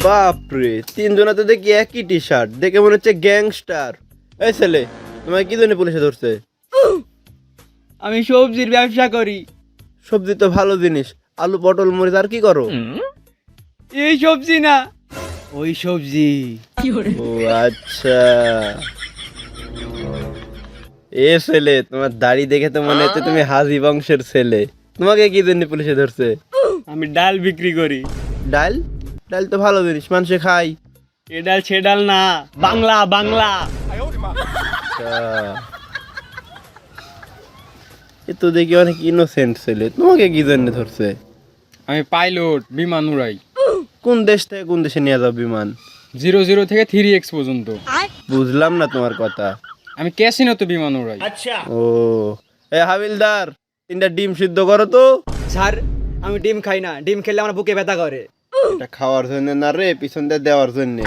বাপরে, তিনজনাতে দেখি একই টি শার্ট, দেখে মনে হচ্ছে গ্যাংস্টার। এই ছেলে, তোমায় কি জন্য পুলিশে ধরছে? আমি সবজির ব্যবসা করি। সবজি তো ভালো জিনিস, আলু পটল মরিচ, আর কি করো? এই সবজি না, ওই সবজি। ও আচ্ছা। এ ছেলে, তোমার দাড়ি দেখে তো মনে হচ্ছে তুমি হাজি বংশের ছেলে। তোমাকে কি জন্য পুলিশে ধরছে? আমি ডাল বিক্রি করি। ডাল? ডাল তো ভালো জিনিস, মানুষে খায়। এ ডাল সে ডাল না, বাংলা বাংলা। আচ্ছা। এ তো দেখি অনেক ইনোসেন্ট ছেলে, তোমাকে কি জন্য ধরছে? আমি পাইলট, বিমান উড়াই। কোন দেশ থেকে কোন দেশে নিয়ে যাও বিমান? 00 থেকে 3X পর্যন্ত। বুঝলাম না তোমার কথা। আমি ক্যাসিনোতে বিমান উড়াই। ও, এ হাবিলদার, 3টা ডিম সিদ্ধ করো তো। স্যার, আমি ডিম খাই না, ডিম খেলে আমার বুকে ব্যথা করে। এটা খাওয়ার জন্য না রে, পিছন দিয়ে দেওয়ার জন্য।